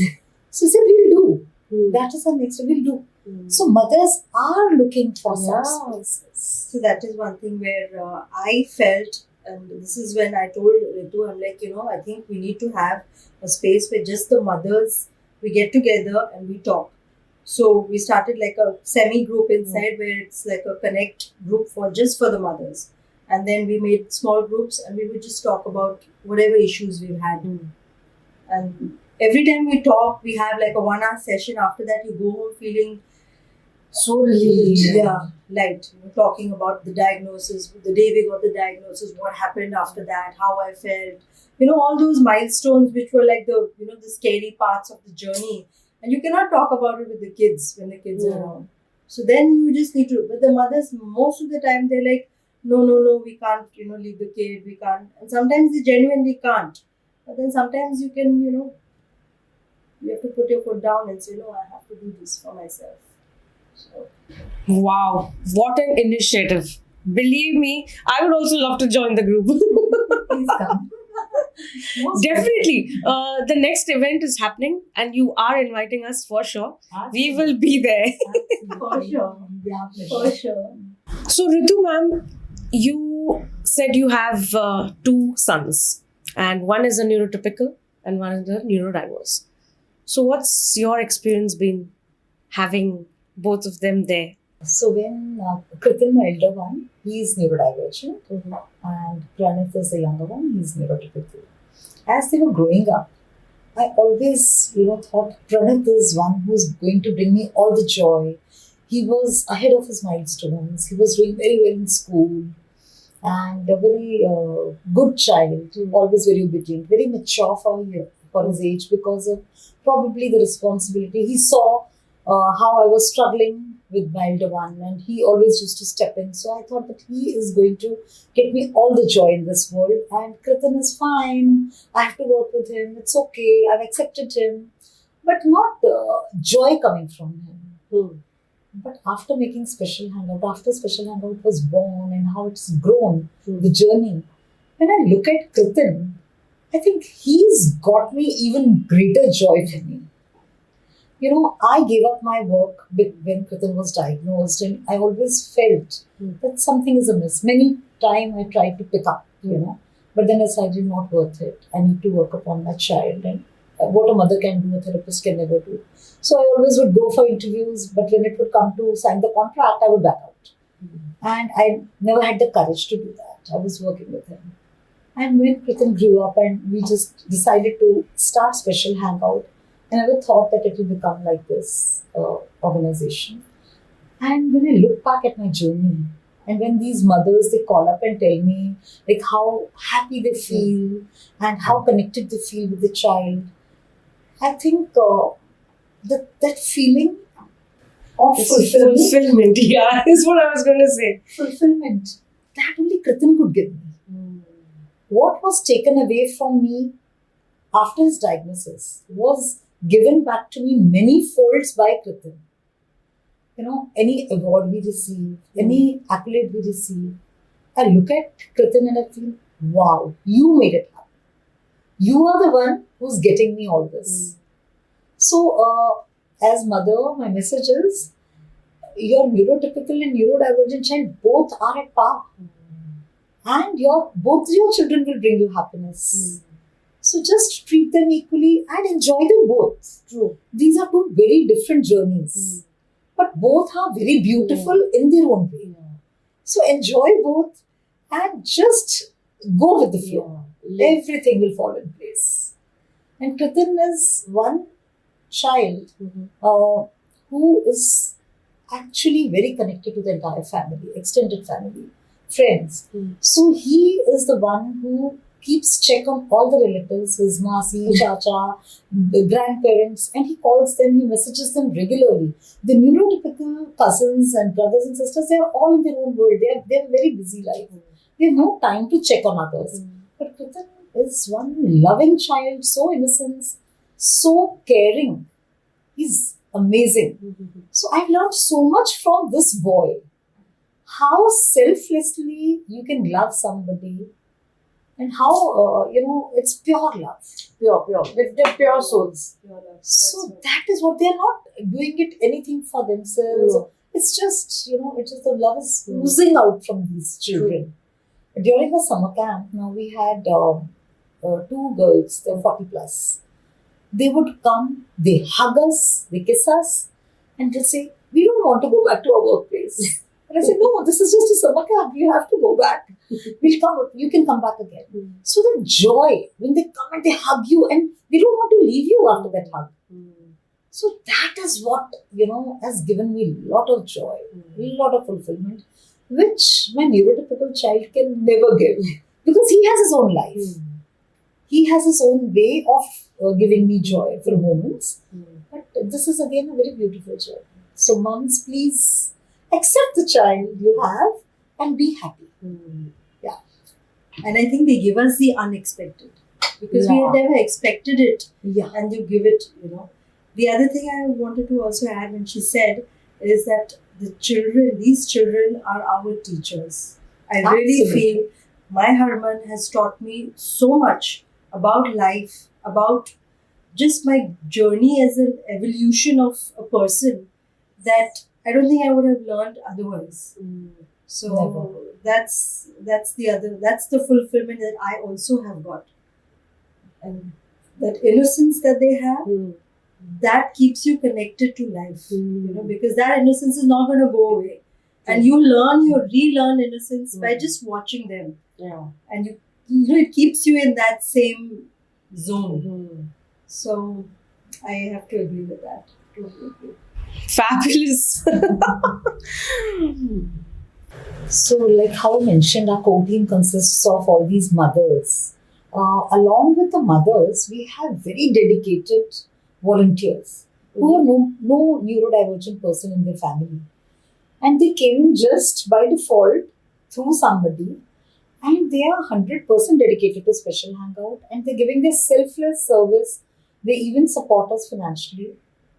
So I said, we'll do. That is our next, we'll do. So mothers are looking for such spaces. So that is one thing where I felt And this is when I told Ritu, I'm like, I think we need to have a space where just the mothers, we get together and we talk. So we started like a semi-group inside where it's like a connect group for the mothers. And then we made small groups and we would just talk about whatever issues we've had. And every time we talk, we have like a 1 hour session. After that, you go home feeling so relieved. Yeah, light. Talking about the diagnosis, the day we got the diagnosis, what happened after that, how I felt. All those milestones which were like the scary parts of the journey. And you cannot talk about it with the kids when the kids are around. So then you just need to, but the mothers, most of the time, they're like, no, we can't, leave the kid, we can't. And sometimes they genuinely can't. But then sometimes you can, you have to put your foot down and say, no, I have to do this for myself. So. Wow, what an initiative. Believe me, I would also love to join the group. Please come. Definitely. The next event is happening and you are inviting us for sure. We will be there. For sure. Yeah, for sure. So, Ritu ma'am, you said you have 2 sons and one is a neurotypical and one is a neurodiverse. So, what's your experience been having both of them there? So when Kritin, my elder one, he is neurodivergent, and Pranith is the younger one, he is neurotypical. As they were growing up, I always, thought Pranith is one who's going to bring me all the joy. He was ahead of his milestones. He was doing very well in school, and a very good child, always very obedient, very mature for his age because of probably the responsibility. He saw how I was struggling with my elder one, and he always used to step in. So I thought that he is going to get me all the joy in this world. And Kritin is fine. I have to work with him. It's okay. I've accepted him, but not joy coming from him. But after making Special Hangout, after Special Hangout was born and how it's grown, the journey, when I look at Kritin, I think he's got me even greater joy for me. I gave up my work when Kritin was diagnosed, and I always felt that something is amiss. Many times I tried to pick up, but then I decided not worth it. I need to work upon my child, and what a mother can do, a therapist can never do. So I always would go for interviews, but when it would come to sign the contract, I would back out. And I never had the courage to do that. I was working with him. And when Kritin grew up and we just decided to start Special Hangout, I never thought that it will become like this organization. And when I look back at my journey, and when these mothers, they call up and tell me like how happy they feel and how connected they feel with the child, I think that feeling of Fulfillment, yeah, is what I was going to say. Fulfillment, that only Kritin could give me. What was taken away from me after his diagnosis was given back to me many folds by Kritin. Any award we receive, any accolade we receive, I look at Kritin and I feel, wow, you made it happen. You are the one who's getting me all this. So, as mother, my message is, your neurotypical and neurodivergent child both are at par. And both your children will bring you happess. So just treat them equally and enjoy them both. True. These are 2 very different journeys. But both are very beautiful in their own way. So enjoy both and just go with the flow. Everything will fall in place. And Kritin is one child who is actually very connected to the entire family, extended family, friends. So he is the one who keeps check on all the relatives, his masi, chacha, the grandparents, and he calls them, he messages them regularly. The neurotypical cousins and brothers and sisters, they are all in their own world. They have a very busy life. They have no time to check on others. But Kritin is one loving child, so innocent, so caring. He's amazing. So I've learned so much from this boy. How selflessly you can love somebody, and how, it's pure love. Pure. They're pure souls. So that is what, they're not doing it anything for themselves. It's just, the love is oozing out from these children. During the summer camp, now we had two girls, they're 40 plus. They would come, they hug us, they kiss us, and they say, "We don't want to go back to our workplace." And I said, "No, this is just a summer camp. You have to go back. We'll come. You can come back again." So the joy when they come and they hug you, and they don't want to leave you after that hug. So that is what has given me a lot of joy, a lot of fulfillment, which my neurotypical child can never give because he has his own life. He has his own way of giving me joy for moments. But this is again a very beautiful joy. So moms, please accept the child you have and be happy. Yeah. And I think they give us the unexpected because we had never expected it. Yeah. And you give it, The other thing I wanted to also add when she said is that these children are our teachers. I really feel my Harman has taught me so much about life, about just my journey as an evolution of a person that I don't think I would have learned otherwise. So that's the fulfillment that I also have got. And that innocence that they have, that keeps you connected to life, because that innocence is not going to go away. And you relearn innocence by just watching them. Yeah. And it keeps you in that same zone. So I have to agree with that. Totally agree. Fabulous. So, like how I mentioned, our core team consists of all these mothers. Along with the mothers, we have very dedicated volunteers who have no neurodivergent person in their family. And they came just by default through somebody, and they are 100% dedicated to Special Hangout, and they're giving their selfless service. They even support us financially.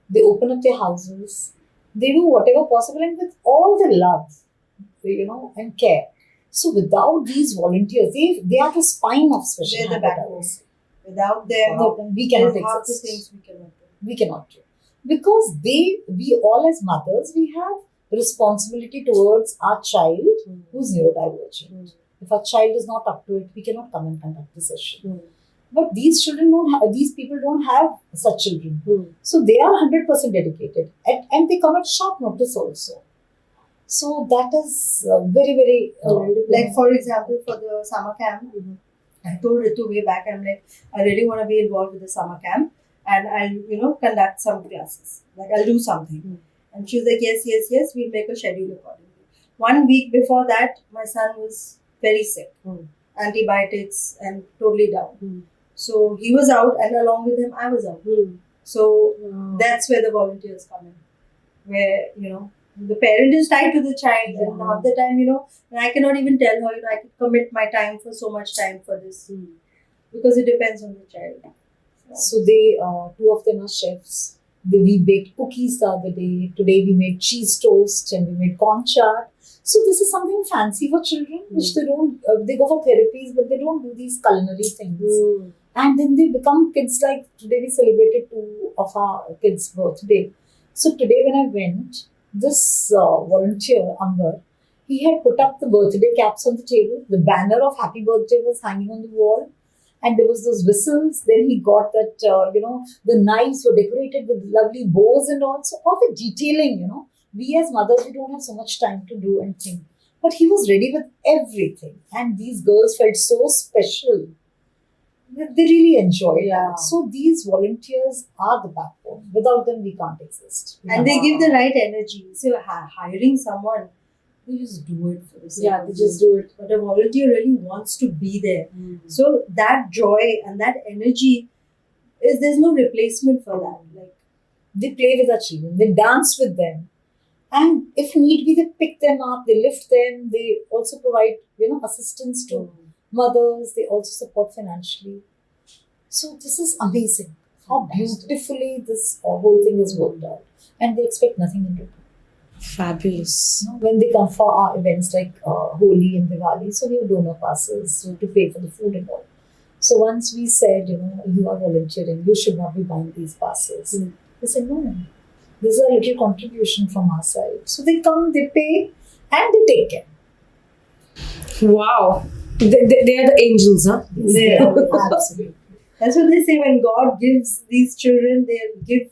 They open up their houses. They do whatever possible, and with all the love, and care. So without these volunteers, they are the spine of Special They're the Hangout. backbone. Without them, we cannot there's half the exist. things we cannot do. We cannot do. Because we all as mothers, we have responsibility towards our child who's neurodivergent. If our child is not up to it, we cannot come and conduct the session. But these these people don't have such children. So they are 100% dedicated. And they come at short notice also. So that is very, very... like for example, for the summer camp, I told Ritu way back, I'm like, I really want to be involved with the summer camp and I'll, conduct some classes. Like I'll do something. And she was like, yes, we'll make a schedule accordingly. 1 week before that, my son was very sick. Antibiotics and totally down. So he was out and along with him, I was out. So that's where the volunteers come in. Where, the parent is tied to the child and half the time, and I cannot even tell her, I can commit my time for so much time for this. Because it depends on the child. So they, two of them are chefs. We baked cookies the other day. Today we made cheese toast and we made corn chaat. So this is something fancy for children, which they don't, they go for therapies, but they don't do these culinary things. And then they become kids. Like today we celebrated 2 of our kids' birthday. So today when I went, this volunteer, Amber, he had put up the birthday caps on the table. The banner of happy birthday was hanging on the wall. And there was those whistles. Then he got that, the knives were decorated with lovely bows and all. So all the detailing, we as mothers, we don't have so much time to do and think. But he was ready with everything. And these girls felt so special. They really enjoyed that. So these volunteers are the backbone. Without them, we can't exist. And they give the right energy. So hiring someone, they just do it for the sake. Yeah, they just do it. But a volunteer really wants to be there. So that joy and that energy, there's no replacement for that. Like they play with our children. They dance with them. And if need be, they pick them up. They lift them. They also provide, assistance to mothers. They also support financially. So this is amazing. How beautifully this whole thing is worked out. And they expect nothing in return. Fabulous. When they come for our events like Holi and Diwali, so we have donor passes to pay for the food and all. So once we said, you are volunteering, you should not be buying these passes. They said, no, this is a little contribution from our side. So they come, they pay, and they take care. Wow. They are the angels, huh? Yeah, Absolutely. that's what they say. When God gives these children, they give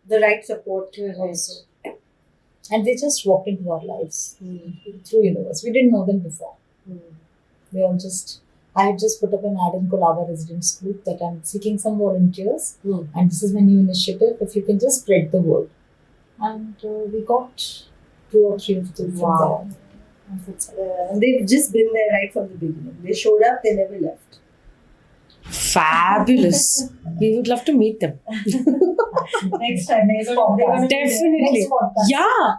the right support also. And they just walked into our lives through universe. We didn't know them before. They all just. I had just put up an ad in Kolaba Residents Group that I'm seeking some volunteers, and this is my new initiative. If you can just spread the word, and we got 2 or 3 of them from Wow. there. And that's it. And they've just been there right from the beginning. They showed up, they never left. Fabulous. We would love to meet them. Next time, Next they're gonna podcast. be there. Definitely. Next podcast. Yeah.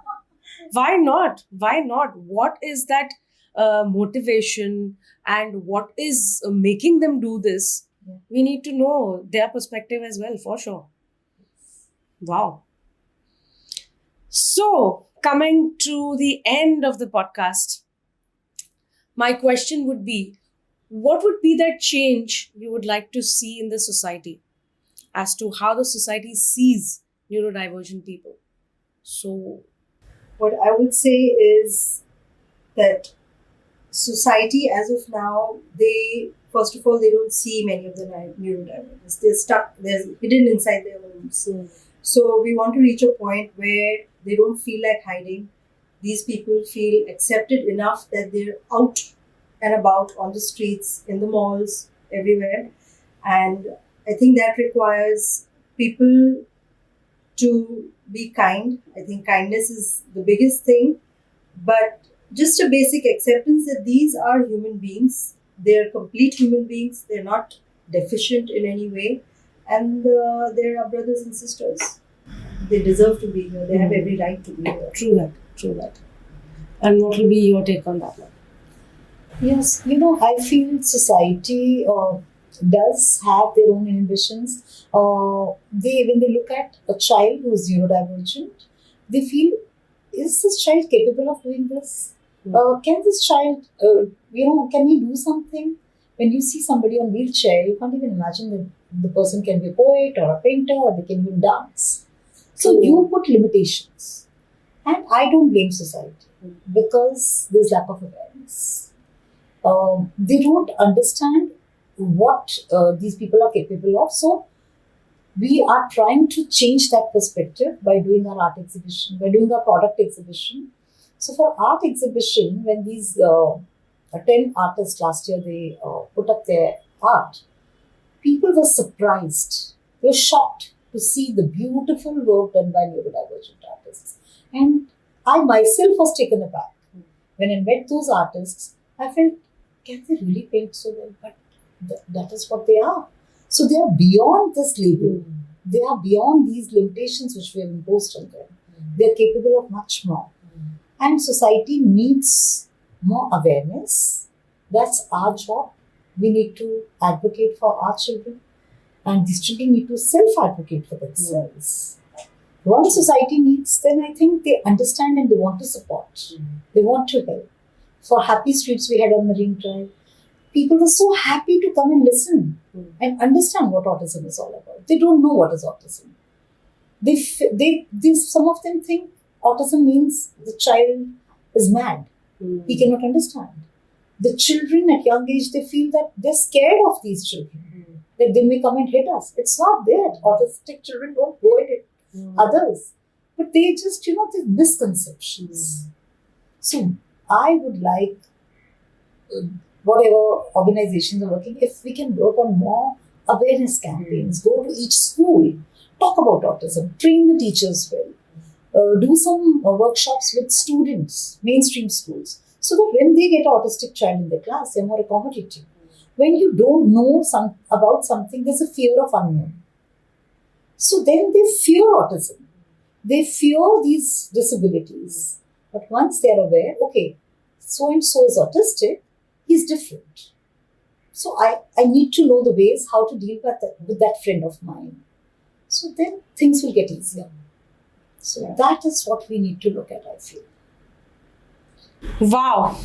Why not? Why not? What is that motivation and what is making them do this? Yeah. We need to know their perspective as well, for sure. Wow. So, coming to the end of the podcast, my question would be, what would be that change you would like to see in the society as to how the society sees neurodivergent people? So, What I would say is that society, as of now, they first of all they don't see many of the neurodivergents. They're stuck. They're hidden inside their homes. So we want to reach a point where they don't feel like hiding. These people feel accepted enough that they're out and about on the streets, in the malls, everywhere. And I think that requires people to be kind. I think kindness is the biggest thing. But just a basic acceptance that these are human beings. They're complete human beings. They're not deficient in any way. And they're our brothers and sisters. They deserve to be here. They have every right to be here. true that, true that. And what will be your take on that one? Yes, I feel society does have their own inhibitions. When they look at a child who is neurodivergent, they feel, is this child capable of doing this? Can this child, can he do something? When you see somebody on wheelchair, you can't even imagine that the person can be a poet or a painter or they can even dance. So you put limitations. And I don't blame society because there's lack of awareness. They don't understand what these people are capable of. So we are trying to change that perspective by doing our art exhibition, by doing our product exhibition. So for art exhibition, when these 10 artists last year, they put up their art, people were surprised. They were shocked to see the beautiful work done by neurodivergent artists. And I myself was taken aback. When I met those artists, I felt, can they really paint so well? But that is what they are. So they are beyond this label. They are beyond these limitations which we have imposed on them. They are capable of much more. And society needs more awareness. That's our job. We need to advocate for our children. And these children need to self-advocate for themselves. Once society needs, then I think they understand and they want to support. They want to help. For Happy Streets we had on Marine Drive, people were so happy to come and listen and understand what autism is all about. They don't know what is autism. Some of them think autism means the child is mad. He cannot understand. The children at young age, they feel that they're scared of these children, that they may come and hit us. It's not there. Autistic children don't go and hit others. But they just, these misconceptions. So I would like whatever organizations are working, if we can work on more awareness campaigns, go to each school, talk about autism, train the teachers well, do some workshops with students, mainstream schools, so that when they get an autistic child in their class, they're more accommodating. When you don't know about something, there's a fear of unknown. So then they fear autism. They fear these disabilities. But once they're aware, okay, so-and-so is autistic, he's different. So I need to know the ways how to deal with that friend of mine. So then things will get easier. So that is what we need to look at, I feel. Wow.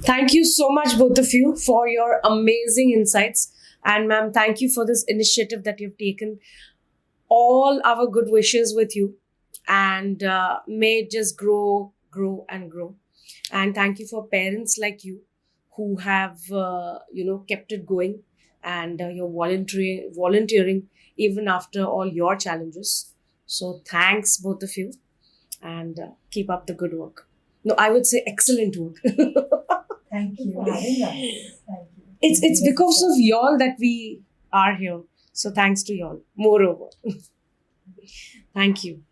Thank you so much, both of you, for your amazing insights. And ma'am, thank you for this initiative that you've taken. All our good wishes with you. And may it just grow and grow. And thank you for parents like you who have kept it going, and you're volunteering even after all your challenges. So thanks, both of you, and keep up the good work. No, I would say excellent work. Thank you for having us. Thank you. It's because of y'all that we are here. So thanks to y'all. Moreover. Thank you.